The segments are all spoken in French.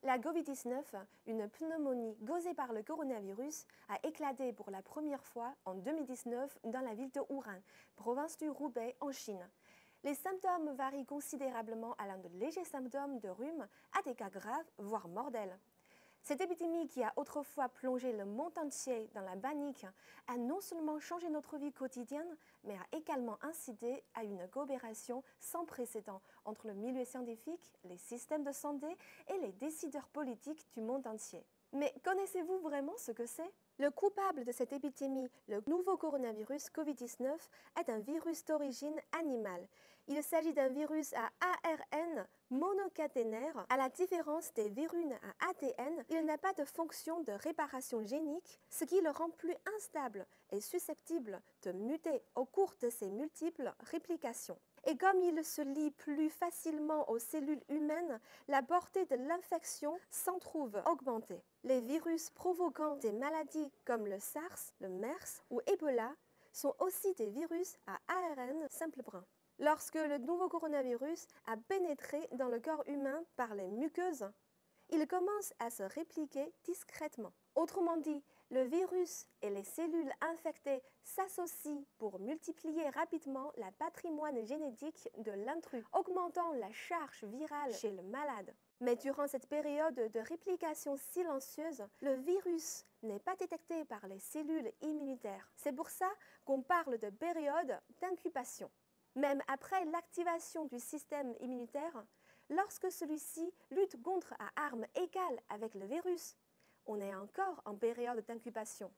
La Covid-19, une pneumonie causée par le coronavirus, a éclaté pour la première fois en 2019 dans la ville de Wuhan, province du Hubei en Chine. Les symptômes varient considérablement allant de légers symptômes de rhume à des cas graves, voire mortels. Cette épidémie qui a autrefois plongé le monde entier dans la panique a non seulement changé notre vie quotidienne, mais a également incité à une coopération sans précédent entre le milieu scientifique, les systèmes de santé et les décideurs politiques du monde entier. Mais connaissez-vous vraiment ce que c'est ? Le coupable de cette épidémie, le nouveau coronavirus Covid-19, est un virus d'origine animale. Il s'agit d'un virus à ARN monocaténaire. À la différence des virus à ADN, il n'a pas de fonction de réparation génique, ce qui le rend plus instable et susceptible de muter au cours de ses multiples réplications. Et comme il se lie plus facilement aux cellules humaines, la portée de l'infection s'en trouve augmentée. Les virus provoquant des maladies comme le SARS, le MERS ou Ebola sont aussi des virus à ARN simple brun. Lorsque le nouveau coronavirus a pénétré dans le corps humain par les muqueuses, il commence à se répliquer discrètement. Autrement dit, le virus et les cellules infectées s'associent pour multiplier rapidement le patrimoine génétique de l'intrus, augmentant la charge virale chez le malade. Mais durant cette période de réplication silencieuse, le virus n'est pas détecté par les cellules immunitaires. C'est pour ça qu'on parle de période d'incubation. Même après l'activation du système immunitaire, lorsque celui-ci lutte contre à armes égales avec le virus, on est encore en période d'incubation.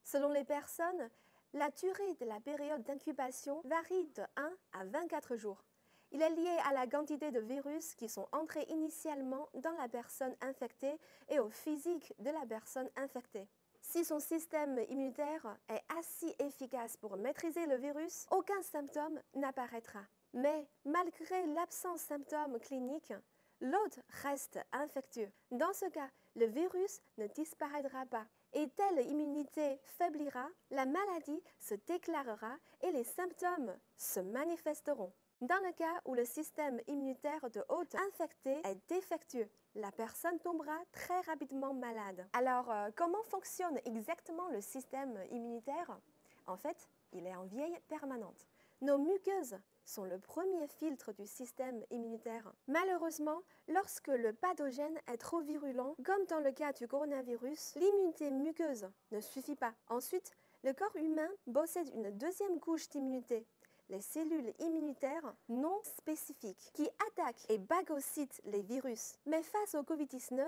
Selon les personnes, la durée de la période d'incubation varie de 1 à 24 jours. Il est lié à la quantité de virus qui sont entrés initialement dans la personne infectée et au physique de la personne infectée. Si son système immunitaire est assez efficace pour maîtriser le virus, aucun symptôme n'apparaîtra. Mais malgré l'absence de symptômes cliniques, l'hôte reste infectieux. Dans ce cas, le virus ne disparaîtra pas. Et telle immunité faiblira, la maladie se déclarera et les symptômes se manifesteront. Dans le cas où le système immunitaire de hôte infecté est défectueux, la personne tombera très rapidement malade. Alors, comment fonctionne exactement le système immunitaire ? En fait, il est en veille permanente. Nos muqueuses sont le premier filtre du système immunitaire. Malheureusement, lorsque le pathogène est trop virulent, comme dans le cas du coronavirus, l'immunité muqueuse ne suffit pas. Ensuite, le corps humain possède une deuxième couche d'immunité, les cellules immunitaires non spécifiques, qui attaquent et phagocytent les virus. Mais face au Covid-19,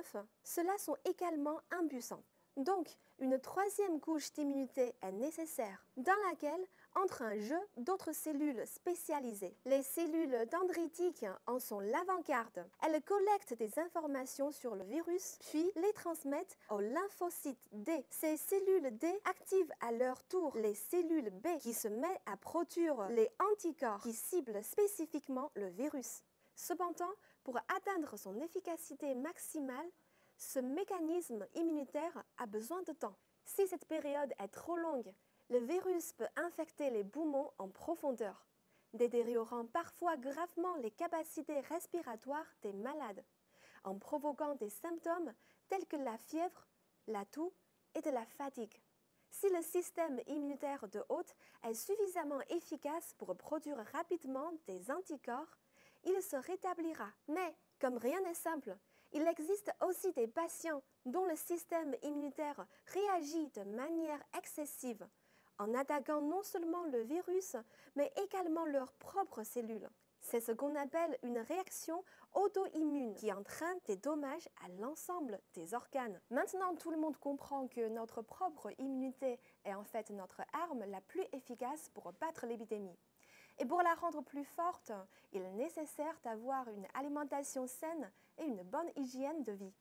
ceux-là sont également impuissants. Donc, une troisième couche d'immunité est nécessaire, dans laquelle entre un jeu d'autres cellules spécialisées. Les cellules dendritiques en sont l'avant-garde. Elles collectent des informations sur le virus, puis les transmettent aux lymphocytes D. Ces cellules D activent à leur tour les cellules B qui se mettent à produire les anticorps qui ciblent spécifiquement le virus. Cependant, pour atteindre son efficacité maximale, ce mécanisme immunitaire a besoin de temps. Si cette période est trop longue, le virus peut infecter les poumons en profondeur, détériorant parfois gravement les capacités respiratoires des malades, en provoquant des symptômes tels que la fièvre, la toux et de la fatigue. Si le système immunitaire de hôte est suffisamment efficace pour produire rapidement des anticorps, il se rétablira. Mais, comme rien n'est simple, il existe aussi des patients dont le système immunitaire réagit de manière excessive, en attaquant non seulement le virus, mais également leurs propres cellules. C'est ce qu'on appelle une réaction auto-immune qui entraîne des dommages à l'ensemble des organes. Maintenant, tout le monde comprend que notre propre immunité est en fait notre arme la plus efficace pour battre l'épidémie. Et pour la rendre plus forte, il est nécessaire d'avoir une alimentation saine et une bonne hygiène de vie.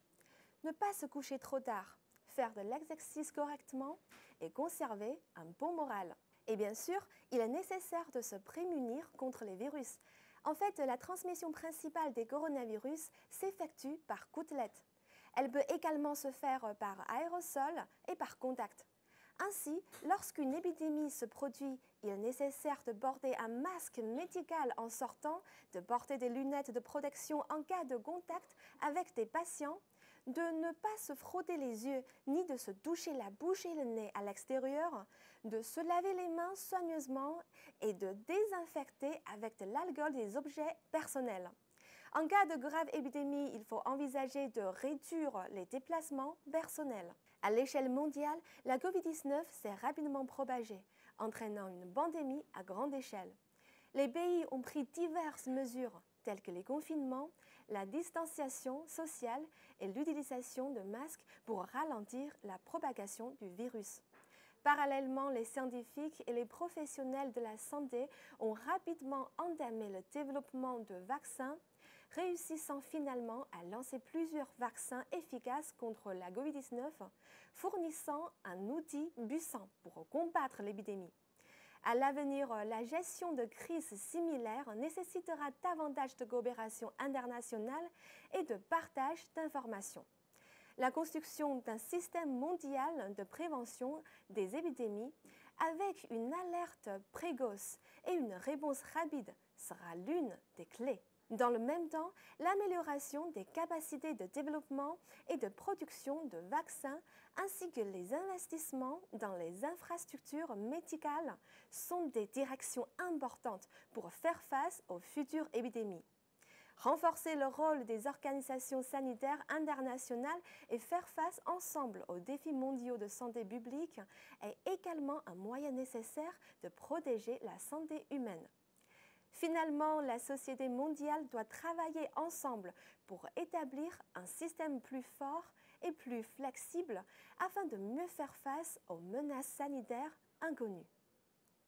Ne pas se coucher trop tard, faire de l'exercice correctement et conserver un bon moral. Et bien sûr, il est nécessaire de se prémunir contre les virus. En fait, la transmission principale des coronavirus s'effectue par gouttelettes. Elle peut également se faire par aérosol et par contact. Ainsi, lorsqu'une épidémie se produit, il est nécessaire de porter un masque médical en sortant, de porter des lunettes de protection en cas de contact avec des patients, de ne pas se frotter les yeux, ni de se toucher la bouche et le nez à l'extérieur, de se laver les mains soigneusement et de désinfecter avec de l'alcool des objets personnels. En cas de grave épidémie, il faut envisager de réduire les déplacements personnels. À l'échelle mondiale, la COVID-19 s'est rapidement propagée, entraînant une pandémie à grande échelle. Les pays ont pris diverses mesures, telles que les confinements, la distanciation sociale et l'utilisation de masques pour ralentir la propagation du virus. Parallèlement, les scientifiques et les professionnels de la santé ont rapidement entamé le développement de vaccins, réussissant finalement à lancer plusieurs vaccins efficaces contre la COVID-19, fournissant un outil puissant pour combattre l'épidémie. À l'avenir, la gestion de crises similaires nécessitera davantage de coopération internationale et de partage d'informations. La construction d'un système mondial de prévention des épidémies avec une alerte précoce et une réponse rapide sera l'une des clés. Dans le même temps, l'amélioration des capacités de développement et de production de vaccins ainsi que les investissements dans les infrastructures médicales sont des directions importantes pour faire face aux futures épidémies. Renforcer le rôle des organisations sanitaires internationales et faire face ensemble aux défis mondiaux de santé publique est également un moyen nécessaire de protéger la santé humaine. Finalement, la société mondiale doit travailler ensemble pour établir un système plus fort et plus flexible afin de mieux faire face aux menaces sanitaires inconnues.